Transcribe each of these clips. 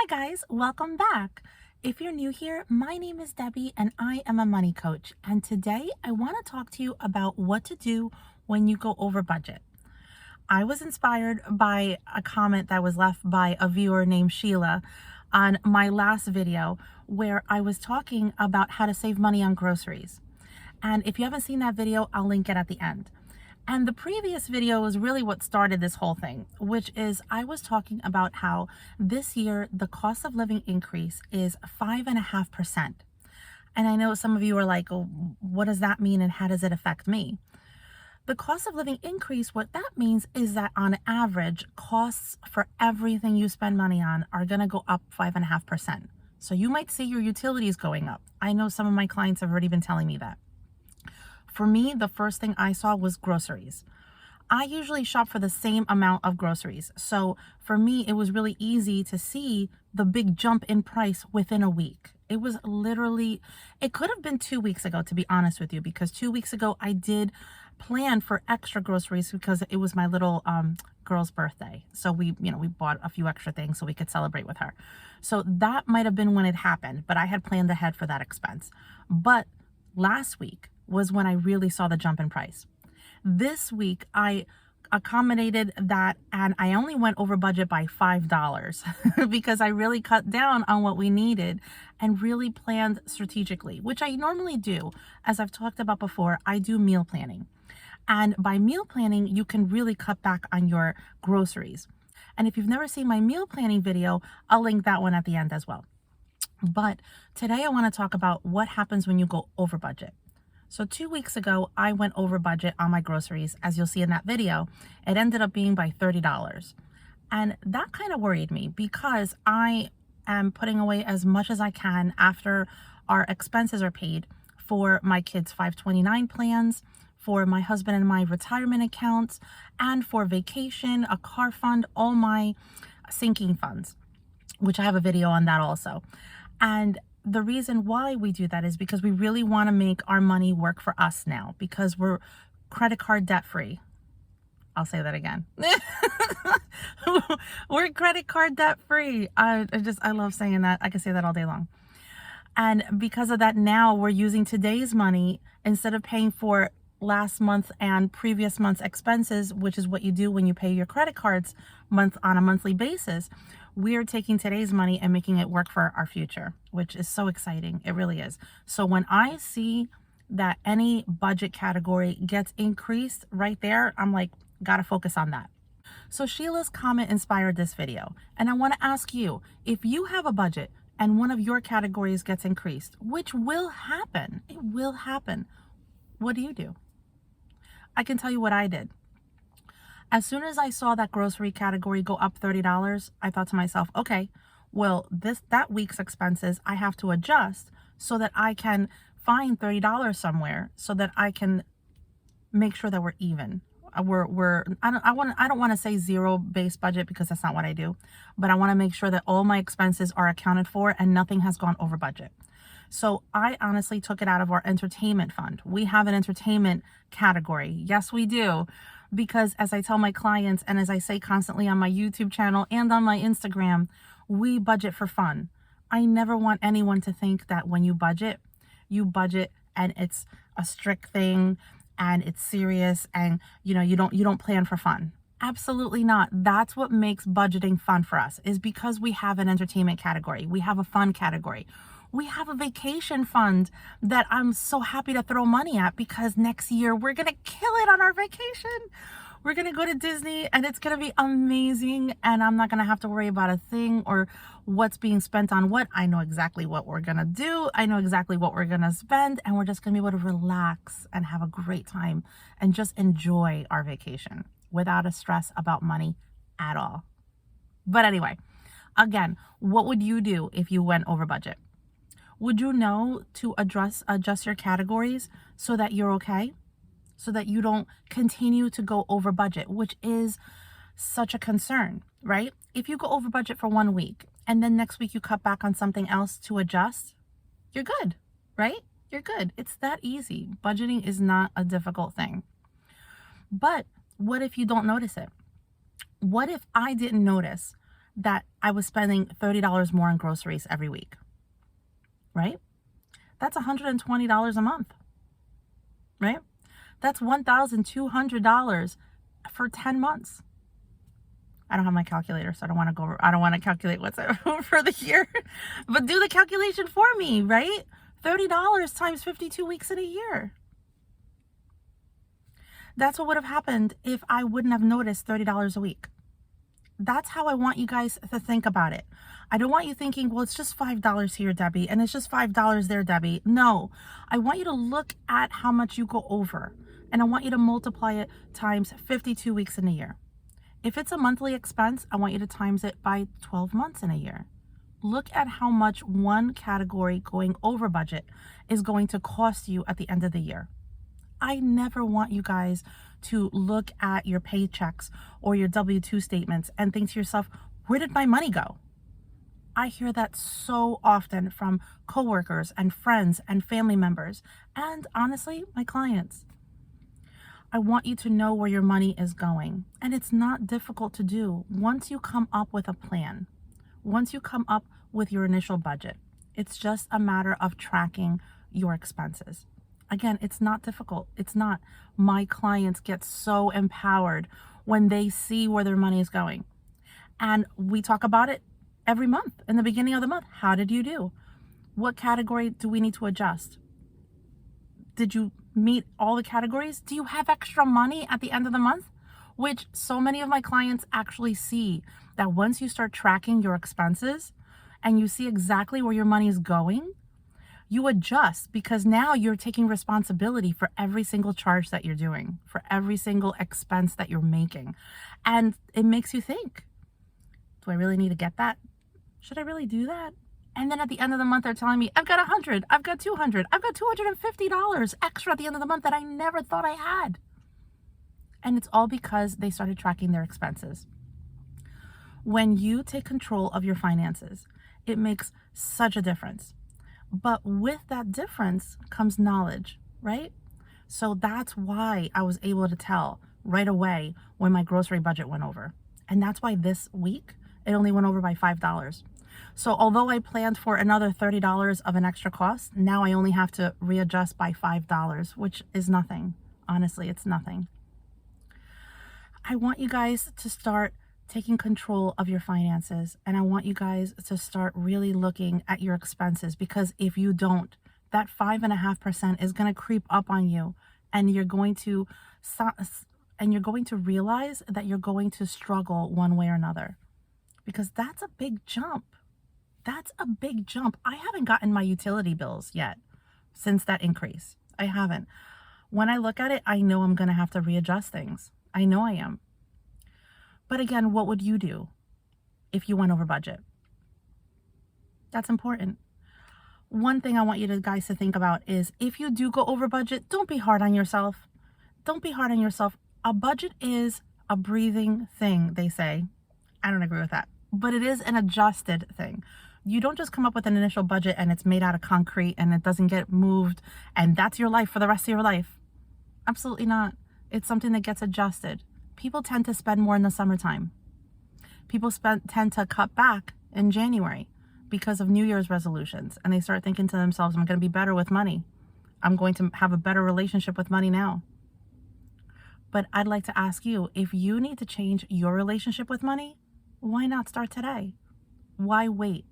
Hi guys, welcome back. If you're new here, my name is Debbie and I am a money coach. And today I want to talk to you about what to do when you go over budget. I was inspired by a comment that was left by a viewer named Sheila on my last video where I was talking about how to save money on groceries. And if you haven't seen that video, I'll link it at the end. And the previous video is really what started this whole thing, which is I was talking about how this year the cost of living increase is 5.5%. And I know some of you are like, oh, what does that mean and how does it affect me? The cost of living increase, what that means is that on average, costs for everything you spend money on are going to go up 5.5%. So you might see your utilities going up. I know some of my clients have already been telling me that. For me, the first thing I saw was groceries. I usually shop for the same amount of groceries. So for me, it was really easy to see the big jump in price within a week. It was literally, it could have been 2 weeks ago, to be honest with you, because 2 weeks ago I did plan for extra groceries because it was my little girl's birthday. So we bought a few extra things so we could celebrate with her. So that might have been when it happened, but I had planned ahead for that expense. But last week was when I really saw the jump in price. This week, I accommodated that and I only went over budget by $5 because I really cut down on what we needed and really planned strategically, which I normally do. As I've talked about before, I do meal planning. And by meal planning, you can really cut back on your groceries. And if you've never seen my meal planning video, I'll link that one at the end as well. But today I want to talk about what happens when you go over budget. So 2 weeks ago, I went over budget on my groceries. As you'll see in that video, it ended up being by $30. And that kind of worried me because I am putting away as much as I can after our expenses are paid for my kids' 529 plans, for my husband and my retirement accounts, and for vacation, a car fund, all my sinking funds, which I have a video on that also. And the reason why we do that is because we really want to make our money work for us now because we're credit card debt free. I'll say that again. We're credit card debt free. I love saying that. I can say that all day long. And because of that, now we're using today's money instead of paying for last month and previous month's expenses, which is what you do when you pay your credit cards on a monthly basis. We're taking today's money and making it work for our future, which is so exciting. It really is. So when I see that any budget category gets increased right there, I'm like, gotta focus on that. So Sheila's comment inspired this video. And I want to ask you, if you have a budget and one of your categories gets increased, which will happen, it will happen. What do? I can tell you what I did. As soon as I saw that grocery category go up $30, I thought to myself, okay, well, that week's expenses I have to adjust so that I can find $30 somewhere so that I can make sure that we're even. I don't want to say zero based budget because that's not what I do, but I want to make sure that all my expenses are accounted for and nothing has gone over budget. So I honestly took it out of our entertainment fund. We have an entertainment category. Yes, we do. Because as I tell my clients and as I say constantly on my YouTube channel and on my Instagram, we budget for fun. I never want anyone to think that when you budget and it's a strict thing and it's serious and you don't plan for fun. Absolutely not. That's what makes budgeting fun for us, is because we have an entertainment category. We have a fun category. We have a vacation fund that I'm so happy to throw money at because next year we're going to kill it on our vacation. We're going to go to Disney and it's going to be amazing. And I'm not going to have to worry about a thing or what's being spent on what. I know exactly what we're going to do. I know exactly what we're going to spend. And we're just going to be able to relax and have a great time and just enjoy our vacation without a stress about money at all. But anyway, again, what would you do if you went over budget? Would you know to adjust your categories so that you're okay? So that you don't continue to go over budget, which is such a concern, right? If you go over budget for 1 week and then next week you cut back on something else to adjust, you're good, right? You're good. It's that easy. Budgeting is not a difficult thing. But what if you don't notice it? What if I didn't notice that I was spending $30 more on groceries every week, right? That's $120 a month, right? That's $1,200 for 10 months. I don't have my calculator, so I don't want to calculate what's for the year. But do the calculation for me, right? $30 times 52 weeks in a year. That's what would have happened if I wouldn't have noticed $30 a week. That's how I want you guys to think about it. I don't want you thinking, well, it's just $5 here, Debbie, and it's just $5 there, Debbie. No, I want you to look at how much you go over, and I want you to multiply it times 52 weeks in a year. If it's a monthly expense, I want you to times it by 12 months in a year. Look at how much one category going over budget is going to cost you at the end of the year. I never want you guys to look at your paychecks or your W-2 statements and think to yourself, where did my money go? I hear that so often from coworkers and friends and family members, and honestly, my clients. I want you to know where your money is going. And it's not difficult to do once you come up with a plan, once you come up with your initial budget. It's just a matter of tracking your expenses. Again, it's not difficult. It's not. My clients get so empowered when they see where their money is going. And we talk about it every month in the beginning of the month. How did you do? What category do we need to adjust? Did you meet all the categories? Do you have extra money at the end of the month? Which so many of my clients actually see that once you start tracking your expenses and you see exactly where your money is going, you adjust because now you're taking responsibility for every single charge that you're doing, for every single expense that you're making. And it makes you think, do I really need to get that? Should I really do that? And then at the end of the month, they're telling me, I've got 100, I've got 200, I've got $250 extra at the end of the month that I never thought I had. And it's all because they started tracking their expenses. When you take control of your finances, it makes such a difference. But with that difference comes knowledge, right? So that's why I was able to tell right away when my grocery budget went over. And that's why this week, it only went over by $5. So although I planned for another $30 of an extra cost, now I only have to readjust by $5, which is nothing. Honestly, it's nothing. I want you guys to start taking control of your finances, and I want you guys to start really looking at your expenses, because if you don't, that 5.5% is going to creep up on you, and you're going to realize that you're going to struggle one way or another, because that's a big jump. That's a big jump. I haven't gotten my utility bills yet since that increase. I haven't. When I look at it, I know I'm going to have to readjust things. I know I am. But again, what would you do if you went over budget? That's important. One thing I want you guys to think about is if you do go over budget, don't be hard on yourself. Don't be hard on yourself. A budget is a breathing thing, they say. I don't agree with that, but it is an adjusted thing. You don't just come up with an initial budget and it's made out of concrete and it doesn't get moved and that's your life for the rest of your life. Absolutely not. It's something that gets adjusted. People tend to spend more in the summertime. People tend to cut back in January because of New Year's resolutions, and they start thinking to themselves, I'm going to be better with money. I'm going to have a better relationship with money now. But I'd like to ask you, if you need to change your relationship with money, why not start today? Why wait?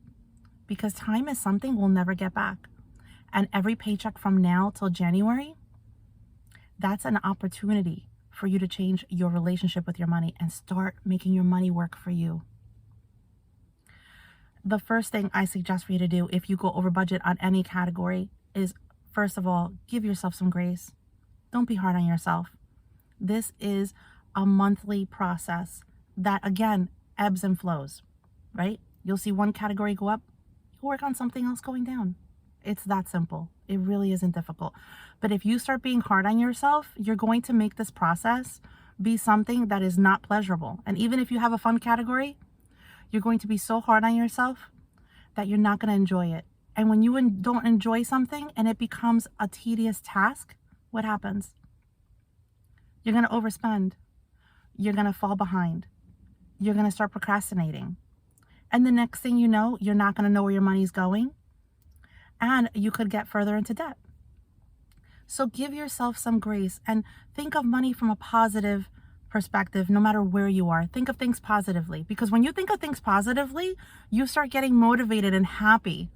Because time is something we'll never get back. And every paycheck from now till January, that's an opportunity for you to change your relationship with your money and start making your money work for you. The first thing I suggest for you to do if you go over budget on any category is, first of all, give yourself some grace. Don't be hard on yourself. This is a monthly process that, again, ebbs and flows, right? You'll see one category go up, you'll work on something else going down. It's that simple. It really isn't difficult. But if you start being hard on yourself, you're going to make this process be something that is not pleasurable. And even if you have a fun category, you're going to be so hard on yourself that you're not going to enjoy it. And when you don't enjoy something and it becomes a tedious task, what happens? You're going to overspend. You're going to fall behind. You're going to start procrastinating. And the next thing you know, you're not going to know where your money's going, and you could get further into debt. So give yourself some grace and think of money from a positive perspective, no matter where you are. Think of things positively, because when you think of things positively, you start getting motivated and happy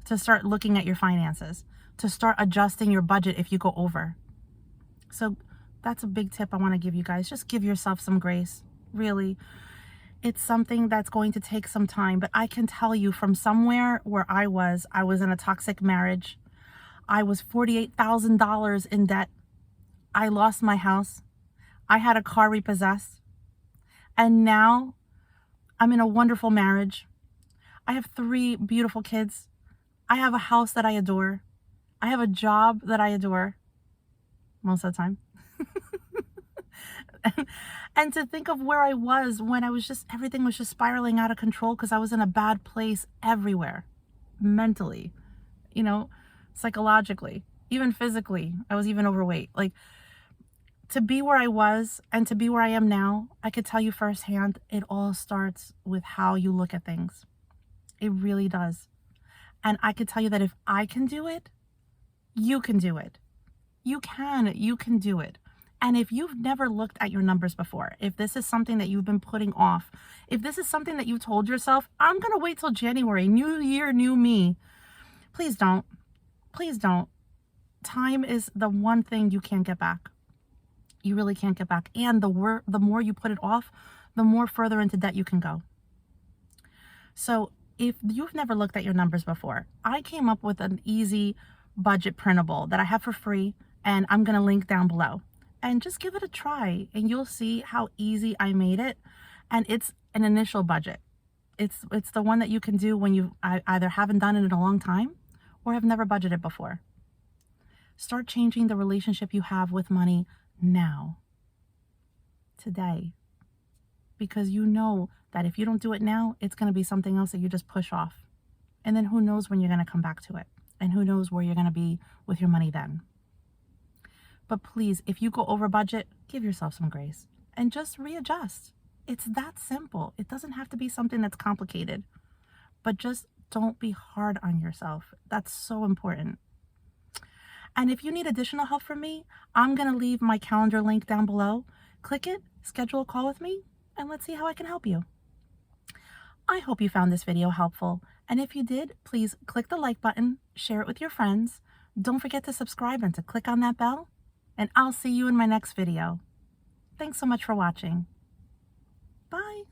to start looking at your finances, to start adjusting your budget if you go over. So that's a big tip I want to give you guys. Just give yourself some grace. Really, it's something that's going to take some time, but I can tell you from somewhere where I was in a toxic marriage. I was $48,000 in debt. I lost my house. I had a car repossessed. And now I'm in a wonderful marriage. I have 3 beautiful kids. I have a house that I adore. I have a job that I adore most of the time. And to think of where I was when I was just, everything was just spiraling out of control because I was in a bad place everywhere, mentally, you know, psychologically, even physically. I was even overweight. Like, to be where I was and to be where I am now, I could tell you firsthand, it all starts with how you look at things. It really does. And I could tell you that if I can do it, you can do it. You can do it. And if you've never looked at your numbers before, if this is something that you've been putting off, if this is something that you told yourself, I'm going to wait till January, new year, new me, please don't. Please don't. Time is the one thing you can't get back. You really can't get back. And the more you put it off, the more further into debt you can go. So if you've never looked at your numbers before, I came up with an easy budget printable that I have for free, and I'm going to link down below. And just give it a try, and you'll see how easy I made it. And it's an initial budget. It's the one that you can do when you either haven't done it in a long time or have never budgeted before. Start changing the relationship you have with money now, today, because you know that if you don't do it now, it's going to be something else that you just push off. And then who knows when you're going to come back to it, and who knows where you're going to be with your money then. But please, if you go over budget, give yourself some grace and just readjust. It's that simple. It doesn't have to be something that's complicated, but just don't be hard on yourself. That's so important. And if you need additional help from me, I'm going to leave my calendar link down below. Click it, schedule a call with me, and let's see how I can help you. I hope you found this video helpful. And if you did, please click the like button, share it with your friends. Don't forget to subscribe and to click on that bell. And I'll see you in my next video. Thanks so much for watching. Bye.